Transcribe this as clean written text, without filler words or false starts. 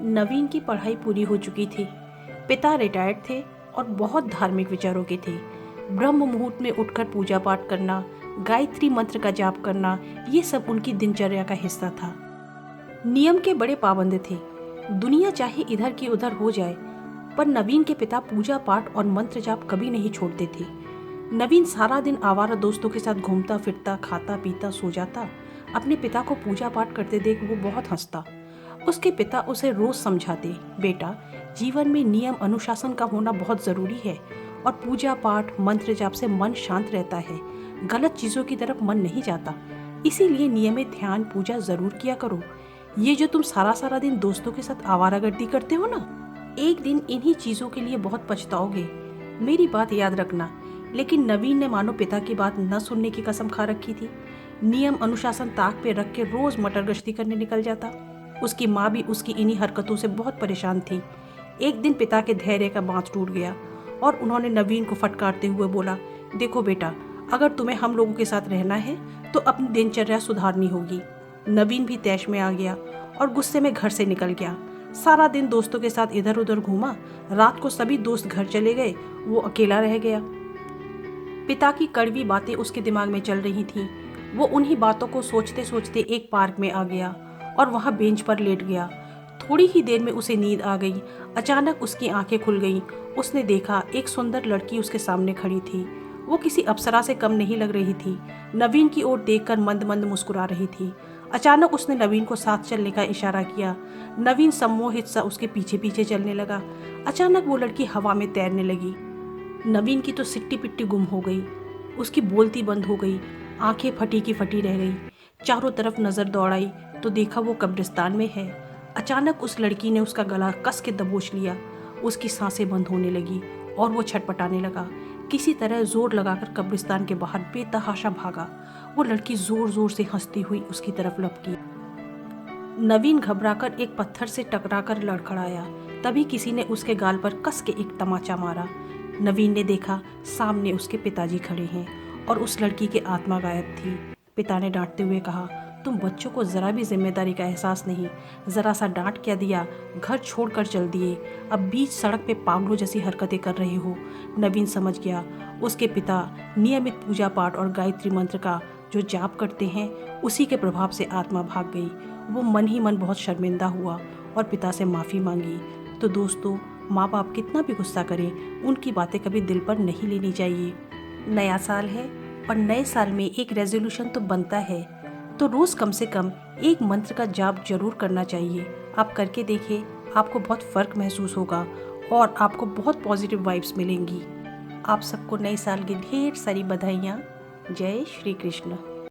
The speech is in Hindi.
नवीन की पढ़ाई पूरी हो चुकी थी। पिता रिटायर्ड थे और बहुत धार्मिक विचारों के थे। ब्रह्म मुहूर्त में उठकर पूजा पाठ करना, गायत्री मंत्र का जाप करना, ये सब उनकी दिनचर्या का हिस्सा था। नियम के बड़े पाबंद थे। दुनिया चाहे इधर की उधर हो जाए, पर नवीन के पिता पूजा पाठ और मंत्र जाप कभी नहीं छोड़ते थे। नवीन सारा दिन आवारा दोस्तों के साथ घूमता फिरता, खाता पीता, सो जाता। अपने पिता को पूजा पाठ करते देख वो बहुत हंसता। उसके पिता उसे रोज समझाते, बेटा, जीवन में नियम अनुशासन का होना बहुत जरूरी है और पूजा पाठ मंत्र जाप से मन शांत रहता है, गलत चीजों की तरफ मन नहीं जाता। इसीलिए नियमित ध्यान पूजा जरूर किया करो। ये जो तुम सारा सारा दिन दोस्तों के साथ आवारागर्दी करते हो ना, एक दिन इन्हीं चीजों के लिए बहुत पछताओगे। मेरी बात याद रखना। लेकिन नवीन ने मानो पिता की बात न सुनने की कसम खा रखी थी। नियम अनुशासन ताक पे रख के रोज मटर गश्ती करने निकल जाता। उसकी माँ भी उसकी इन्हीं हरकतों से बहुत परेशान थी। एक दिन पिता के धैर्य का बांध टूट गया और उन्होंने नवीन को फटकारते हुए बोला, देखो बेटा, अगर तुम्हें हम लोगों के साथ रहना है तो अपनी दिनचर्या सुधारनी होगी। नवीन भी तैश में आ गया और गुस्से में घर से निकल गया। सारा दिन दोस्तों के साथ इधर उधर घूमा। रात को सभी दोस्त घर चले गए, वो अकेला रह गया। पिता की कड़वी बातें उसके दिमाग में चल रही थीं। वो उन्हीं बातों को सोचते सोचते एक पार्क में आ गया और वहां बेंच पर लेट गया। थोड़ी ही देर में उसे नींद आ गई। अचानक उसकी आंखें खुल गईं। उसने देखा एक सुंदर लड़की उसके सामने खड़ी थी। वो किसी अप्सरा से कम नहीं लग रही थी। नवीन की ओर देखकर मंद मंद मुस्कुरा रही थी। अचानक उसने नवीन को साथ चलने का इशारा किया। नवीन सम्मोहित सा उसके पीछे पीछे चलने लगा। अचानक वो लड़की हवा में तैरने लगी। नवीन की तो सिट्टी पिट्टी गुम हो गई। उसकी बोलती बंद हो गई। आंखें फटी की फटी रह गई। चारों तरफ नजर दौड़ाई तो देखा वो कब्रिस्तान में है। अचानक उस लड़की ने उसका गला कस के दबोच लिया। उसकी सांसें बंद होने लगी और वो छटपटाने लगा। किसी तरह जोर लगाकर कब्रिस्तान के बाहर बेतहाशा भागा। वो लड़की जोर जोर से हंसती हुई उसकी तरफ लपकी। नवीन घबराकर एक पत्थर से टकराकर लड़खड़ाया। तभी किसी ने उसके गाल पर कस के एक तमाचा मारा। नवीन ने देखा सामने उसके पिताजी खड़े हैं और उस लड़की की आत्मा गायब थी। पिता ने डांटते हुए कहा, तुम बच्चों को जरा भी जिम्मेदारी का एहसास नहीं। जरा सा डांट क्या दिया, घर छोड़कर चल दिए। अब बीच सड़क पे पागलों जैसी हरकतें कर रहे हो। नवीन समझ गया उसके पिता नियमित पूजा पाठ और गायत्री मंत्र का जो जाप करते हैं, उसी के प्रभाव से आत्मा भाग गई। वो मन ही मन बहुत शर्मिंदा हुआ और पिता से माफ़ी मांगी। तो दोस्तों, माँ बाप कितना भी गुस्सा करें, उनकी बातें कभी दिल पर नहीं लेनी चाहिए। नया साल है और नए साल में एक रेजोल्यूशन तो बनता है, तो रोज़ कम से कम एक मंत्र का जाप जरूर करना चाहिए। आप करके देखिए, आपको बहुत फ़र्क महसूस होगा और आपको बहुत पॉजिटिव वाइब्स मिलेंगी। आप सबको नए साल की ढेर सारी बधाइयाँ। जय श्री कृष्ण।